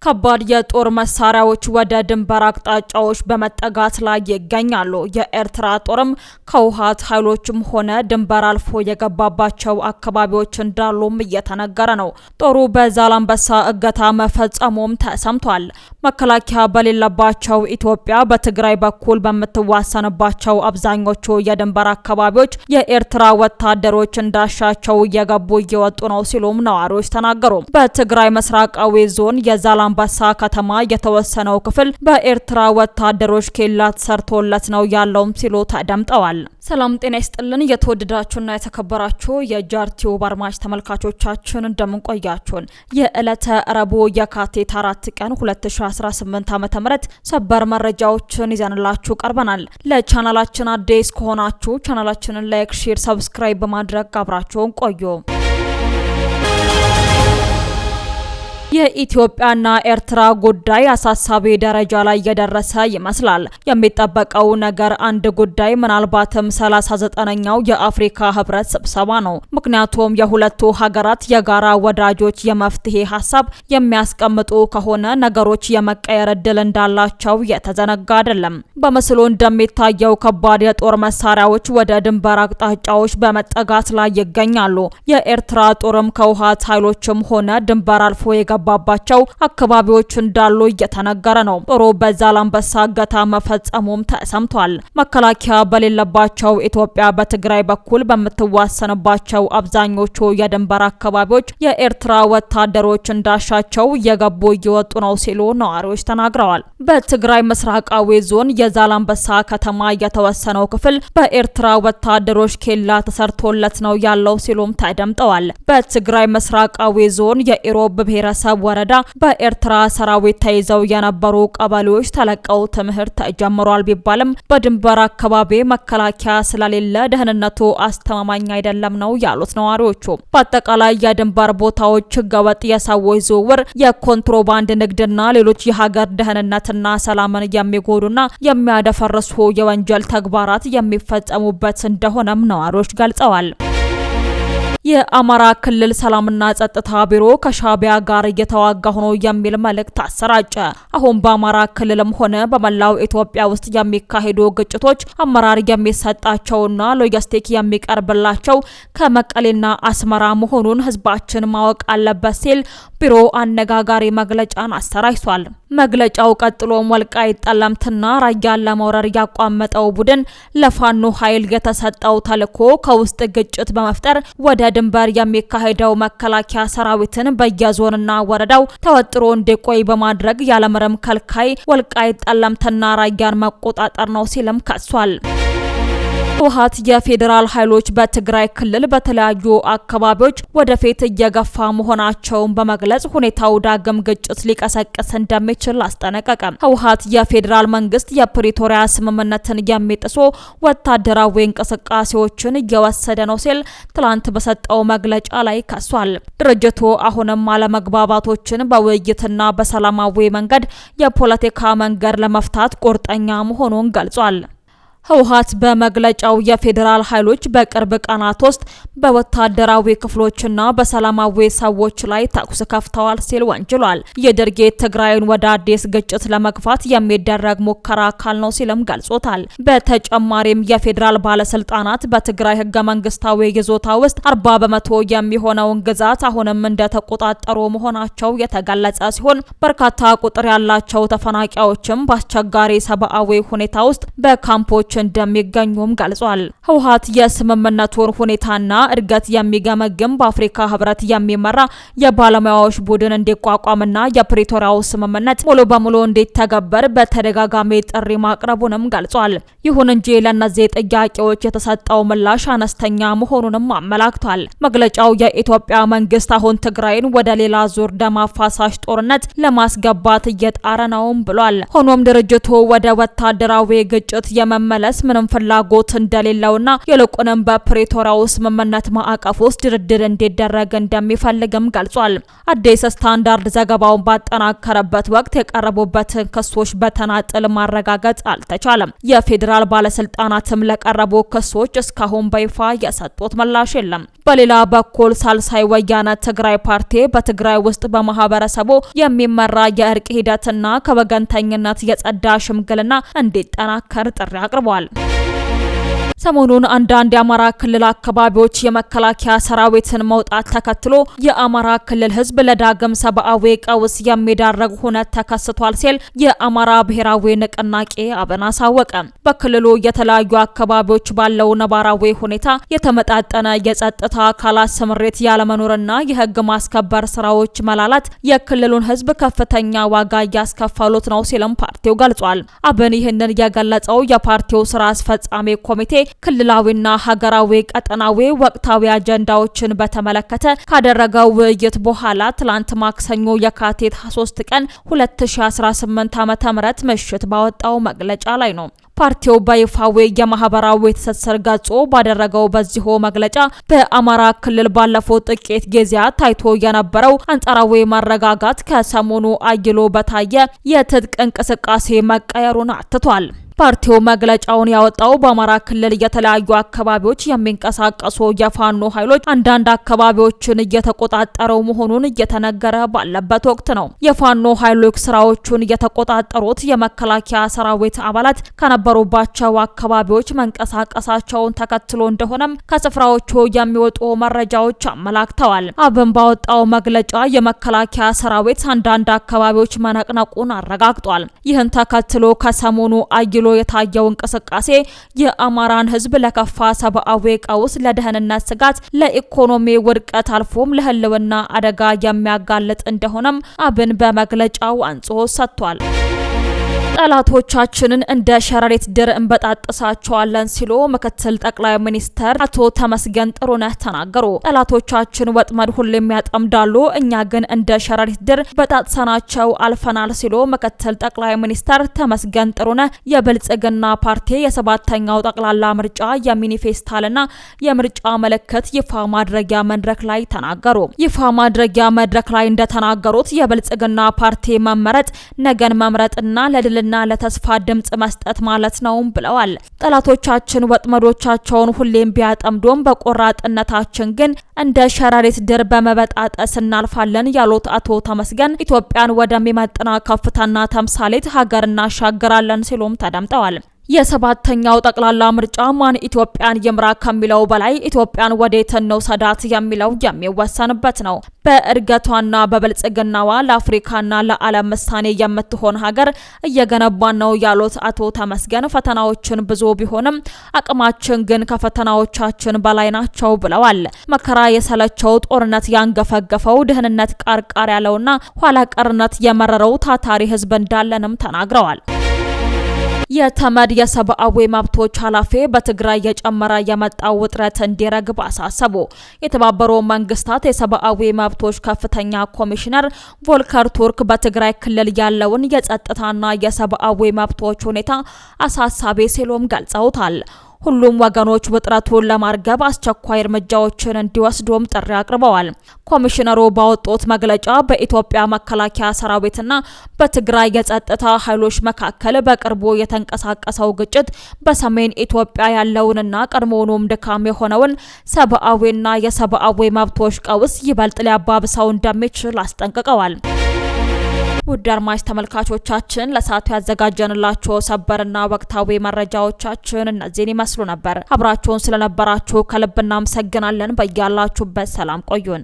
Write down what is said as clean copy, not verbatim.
ከባድ የጦር መሳሪያዎች ወደ ድንበር አቅጣጫዎች በመጠጋት ላይ ይገኛሉ። የኤርትራ ጦርም ከውሃት ኃይሎችም ሆነ ድንበር አልፎ የገባባቸው አካባቢዎች እንዳሉም እየተነገረ ነው። ጦሩ በዛላምበሳ እገታ መፈጸሙም ተሰምቷል። መከላከያ በሌለባቸው ኢትዮጵያ በትግራይ በኩል በምትዋሰንባቸው አብዛኞቹ የድንበር አካባቢዎች የኤርትራ ወታደሮች እንዳሻቸው እየገቡ እየወጡ ነው ሲሉም ነዋሪዎች ተናገሩ። በትግራይ ምስራቃዊ ዞን የዛላምበሳ ከተማ የተወሰነው ክፍል በኤርትራ ወታደሮች ኬላ ተሰርቶለት ነው ያለውም ሲሉ ተደምጠዋል። ሰላም ጤና ይስጥልን። የተወደዳችሁና የተከበራችሁ የጃርቲው ባርማጅ ተመልካቾቻችን እንደምን ቆያችሁን? የዕለተ ረቡዕ የካቲት 4 ቀን 2018 ዓ.ም ሰበር መረጃዎችን ይዘንላችሁ ቀርበናል። ለቻናላችን አዲስ ከሆናችሁ ቻናላችንን ላይክ፣ ሼር፣ ሰብስክራይብ በማድረግ አብራችሁን ቆዩ። የኢትዮጵያና ኤርትራ ጉዳይ አሳሳቢ ደረጃ ላይ የደረሰ ይመስላል። የሚጠበቀው ነገር አንድ ጉዳይ ምናልባትም 39ኛው የአፍሪካ ህብረት ስብሰባ ነው። ምክንያቱም የሁለቱ ሀገራት የጋራ ወዳጆች የመፍትሄ ሀሳብ የሚያስቀምጡ ከሆነ ነገሮች የመቀየር እድል እንዳላቸው የተዘነጋ አይደለም። በምስሉ እንደሚታየው ከባድ የጦር መሳሪያዎች ወደ ድንበር አቅጣጫዎች በመጠጋት ላይ ይገኛሉ። የኤርትራ ጦርም ከውሃት ኃይሎችም ሆነ ድንበር አልፎ ባባቸው አካባቢዎች እንዳሉ እየተነገረ ነው። ጦሩ በዛላምበሳ እገታ መፈጸሙም ተሰምቷል። መከላከያ በሌለባቸው ኢትዮጵያ በትግራይ በኩል በምትዋሰንባቸው አብዛኞቹ የድንበር አካባቢዎች የኤርትራ ወታደሮች እንዳሻቸው እየገቡ እየወጡ ነው ሲሉ ነዋሪዎች ተናግረዋል። በትግራይ ምስራቃዊ ዞን የዛላምበሳ ከተማ የተወሰነው ክፍል በኤርትራ ወታደሮች ኬላ ተሰርቶለት ነው ያለው ሲሉም ተደምጠዋል። በትግራይ ምስራቃዊ ዞን የኢሮብ ብሔረሰብ ወረዳ በኤርትራ ሰራዊት ተይዘው የነበሩ ቀበሌዎች ተለቀው ትምህርት ተጀምሯል ቢባልም በድንበር አካባቢ መከላከያ ስለሌለ ደህንነቱ አስተማማኝ አይደለም ነው ያሉት ነዋሪዎቹ። በአጠቃላይ የድንበር ቦታዎች ህገወጥ የሰዎች ዝውውር፣ የኮንትሮባንድ ንግድና ሌሎች የሀገር ደህንነትና ሰላምን የሚጎዱና የሚያደፈርሱ የወንጀል ተግባራት የሚፈጸሙበት እንደሆነም ነዋሪዎች ገልጸዋል። የአማራ ክልል ሰላምና ጸጥታ ቢሮ ከሻቢያ ጋር እየተዋጋ ሆኖ የሚል መልእክት አሰራጨ። አሁን በአማራ ክልልም ሆነ በመላው ኢትዮጵያ ውስጥ የሚካሄዱ ግጭቶች አመራር የሚሰጣቸውና ሎጂስቲክ የሚቀርብላቸው ከመቀሌና አስመራ መሆኑን ህዝባችን ማወቅ አለበት ሲል ቢሮ አነጋጋሪ መግለጫን አሰራጭቷል። መግለጫው ቀጥሎም ወልቃይት ጠለምትና ራያን ለመውረር ያቋመጠው ቡድን ለፋኖ ኃይል የተሰጠው ተልዕኮ ከውስጥ ግጭት በመፍጠር ወደ ድንበር የሚካሄደው መከላከያ ሰራዊትን በየዞንና ወረዳው ተወጥሮ እንዲቆይ በማድረግ ያለምንም ከልካይ ወልቃይት ጠለምትና ራያን መቆጣጠር ነው ሲልም ከሷል። ህወሓት የፌዴራል ኃይሎች በትግራይ ክልል በተለያዩ አካባቢዎች ወደፊት እየገፋ መሆናቸውን በመግለጽ ሁኔታው ዳግም ግጭት ሊቀሰቅስ እንደሚችል አስጠነቀቀ። ህወሓት የፌዴራል መንግስት የፕሪቶሪያ ስምምነትን የሚጥሱ ወታደራዊ እንቅስቃሴዎችን እየወሰደ ነው ሲል ትላንት በሰጠው መግለጫ ላይ ከሷል። ድርጅቱ አሁንም አለመግባባቶችን በውይይትና በሰላማዊ መንገድ የፖለቲካ መንገድ ለመፍታት ቁርጠኛ መሆኑን ገልጿል። ህወሓት በመግለጫው የፌዴራል ኃይሎች በቅርብ ቀናት ውስጥ በወታደራዊ ክፍሎችና በሰላማዊ ሰዎች ላይ ተኩስ ከፍተዋል ሲል ወንጅሏል። የድርጊት ትግራይን ወደ አዲስ ግጭት ለመግፋት የሚደረግ ሙከራ አካል ነው ሲልም ገልጾታል። በተጨማሪም የፌዴራል ባለስልጣናት በትግራይ ህገ መንግስታዊ ይዞታ ውስጥ 40% የሚሆነውን ግዛት አሁንም እንደተቆጣጠሩ መሆናቸው የተገለጸ ሲሆን በርካታ ቁጥር ያላቸው ተፈናቃዮችም በአስቸጋሪ ሰብአዊ ሁኔታ ውስጥ በካምፖች እንደሚገኙም ገልጿል። ህወሓት የስምምነቱን ሁኔታና እድገት የሚገመግም በአፍሪካ ህብረት የሚመራ የባለሙያዎች ቡድን እንዲቋቋምና የፕሪቶሪያው ስምምነት ሙሉ በሙሉ እንዲተገበር በተደጋጋሚ ጥሪ ማቅረቡንም ገልጿል። ይሁን እንጂ ለእነዚህ ጥያቄዎች የተሰጠው ምላሽ አነስተኛ መሆኑንም አመላክቷል። መግለጫው የኢትዮጵያ መንግስት አሁን ትግራይን ወደ ሌላ ዙር ደም አፋሳሽ ጦርነት ለማስገባት እየጣረ ነውም ብሏል። ሆኖም ድርጅቱ ወደ ወታደራዊ ግጭት የመመለ ለመመለስ ምንም ፍላጎት እንደሌለውና ይልቁንም በፕሪቶሪያው ስምምነት ማዕቀፍ ውስጥ ድርድር እንዲደረግ እንደሚፈልግም ገልጿል። አዲስ ስታንዳርድ ዘገባውን ባጠናከረበት ወቅት የቀረቡበትን ክሶች በተናጥል ማረጋገጥ አልተቻለም። የፌዴራል ባለስልጣናትም ለቀረቡ ክሶች እስካሁን በይፋ የሰጡት ምላሽ የለም። በሌላ በኩል ሳልሳይ ወያነ ትግራይ ፓርቲ በትግራይ ውስጥ በማህበረሰቡ የሚመራ የእርቅ ሂደትና ከወገንተኝነት የጸዳ ሽምግልና እንዲጠናከር ጥሪ አቅርቧል። ሰሞኑን አንዳንድ የአማራ ክልል አካባቢዎች የመከላከያ ሰራዊትን መውጣት ተከትሎ የአማራ ክልል ህዝብ ለዳግም ሰብአዊ ቀውስ የሚዳረግ ሁነት ተከስቷል ሲል የአማራ ብሔራዊ ንቅናቄ አብን አሳወቀ። በክልሉ የተለያዩ አካባቢዎች ባለው ነባራዊ ሁኔታ የተመጣጠነ የጸጥታ አካላት ስምሪት ያለመኖርና የህግ ማስከበር ስራዎች መላላት የክልሉን ህዝብ ከፍተኛ ዋጋ እያስከፈሉት ነው ሲልም ፓርቲው ገልጿል። አብን ይህንን የገለጸው የፓርቲው ስራ አስፈጻሚ ኮሚቴ ክልላዊና ሀገራዊ ቀጠናዊ ወቅታዊ አጀንዳዎችን በተመለከተ ካደረገው ውይይት በኋላ ትላንት ማክሰኞ የካቲት 3 ቀን 2018 ዓ.ም ምሽት ባወጣው መግለጫ ላይ ነው። ፓርቲው በይፋዊ የማህበራዊ ትስስር ገጹ ባደረገው በዚሁ መግለጫ በአማራ ክልል ባለፉት ጥቂት ጊዜያት ታይቶ የነበረው አንጻራዊ መረጋጋት ከሰሞኑ አይሎ በታየ የትጥቅ እንቅስቃሴ መቀየሩን አትቷል። ፓርቲው መግለጫውን ያወጣው በአማራ ክልል የተለያዩ አካባቢዎች የሚንቀሳቀሱ የፋኖ ኃይሎች አንዳንድ አካባቢዎችን እየተቆጣጠረው መሆኑን እየተነገረ ባለበት ወቅት ነው። የፋኖ ኃይሎች ስራዎቹን እየተቆጣጠሩት የመከላከያ ሰራዊት አባላት ከነበሩባቸው አካባቢዎች መንቀሳቀሳቸውን ተከትሎ እንደሆነም ከስፍራዎቹ የሚወጡ መረጃዎች አመላክተዋል። አብን ባወጣው መግለጫ የመከላከያ ሰራዊት አንዳንድ አካባቢዎች መነቅነቁን አረጋግጧል። ይህን ተከትሎ ከሰሞኑ አይሎ የታየው እንቅስቃሴ የአማራን ህዝብ ለከፋ ሰብአዊ ቀውስ፣ ለደህንነት ስጋት፣ ለኢኮኖሚ ውድቀት አልፎም ለህልውና አደጋ የሚያጋልጥ እንደሆነም አብን በመግለጫው አጽንኦት ሰጥቷል። ጠላቶቻችንን እንደ ሸረሪት ድር እንበጣጥሳቸዋለን ሲሉ ምክትል ጠቅላይ ሚኒስተር አቶ ተመስገን ጥሩነህ ተናገሩ። ጠላቶቻችን ወጥመድ ሁሌም ያጠምዳሉ፣ እኛ ግን እንደ ሸረሪት ድር በጣጥሰናቸው አልፈናል ሲሉ ምክትል ጠቅላይ ሚኒስተር ተመስገን ጥሩነህ የብልጽግና ፓርቲ የሰባተኛው ጠቅላላ ምርጫ የሚኒፌስታልና የምርጫ ምልክት ይፋ ማድረጊያ መድረክ ላይ ተናገሩ። ይፋ ማድረጊያ መድረክ ላይ እንደተናገሩት የብልጽግና ፓርቲ መመረጥ ነገን መምረጥና ለድል ና ለተስፋ ድምጽ መስጠት ማለት ነው ብለዋል። ጠላቶቻችን ወጥመዶቻቸውን ሁሌም ቢያጠምዱም በቆራጥነታችን ግን እንደ ሸረሪት ድር በመበጣጠስ እናልፋለን ያሉት አቶ ተመስገን ኢትዮጵያን ወደሚመጥና ከፍታና ተምሳሌት ሀገር እናሻግራለን ሲሉም ተደምጠዋል። የሰባተኛው ጠቅላላ ምርጫ ማን ኢትዮጵያን ይምራ ከሚለው በላይ ኢትዮጵያን ወዴት እንውሰዳት የሚለው የሚወሰንበት ነው። በእድገቷና በብልጽግናዋ ለአፍሪካና ለዓለም ምሳሌ የምትሆን ሀገር እየገነባን ነው ያሉት አቶ ተመስገን ፈተናዎችን ብዙ ቢሆንም አቅማችን ግን ከፈተናዎቻችን በላይ ናቸው ብለዋል። መከራ የሰለቸው ጦርነት ያንገፈገፈው ድህነት ቃርቃር ያለውና ኋላ ቀርነት የመረረው ታታሪ ህዝብ እንዳለንም ተናግረዋል። የተመድ የሰብአዊ መብቶች ኃላፊ በትግራይ የጨመረ የመጣው ውጥረት እንዲረግብ አሳሰቡ። የተባበሩት መንግስታት የሰብአዊ መብቶች ከፍተኛ ኮሚሽነር ቮልከር ቱርክ በትግራይ ክልል ያለውን የጸጥታና የሰብአዊ መብቶች ሁኔታ አሳሳቢ ሲሉም ገልጸውታል። ሁሉም ወገኖች ውጥረቱን ለማርገብ አስቸኳይ እርምጃዎችን እንዲወስዱም ጥሪ አቅርበዋል። ኮሚሽነሩ ባወጡት መግለጫ በኢትዮጵያ መከላከያ ሰራዊትና በትግራይ የጸጥታ ኃይሎች መካከል በቅርቡ የተንቀሳቀሰው ግጭት በሰሜን ኢትዮጵያ ያለውንና ቀድሞውኑም ድካም የሆነውን ሰብአዊና የሰብአዊ መብቶች ቀውስ ይበልጥ ሊያባብሰው እንደሚችል አስጠንቅቀዋል። ውድ አድማጭ ተመልካቾቻችን ለሰዓቱ ያዘጋጀንላችሁ ሰበርና ወቅታዊ መረጃዎቻችን እነዚህን ይመስሉ ነበር። አብራችሁን ስለነበራችሁ ከልብ እናመሰግናለን። በያላችሁበት ሰላም ቆዩን።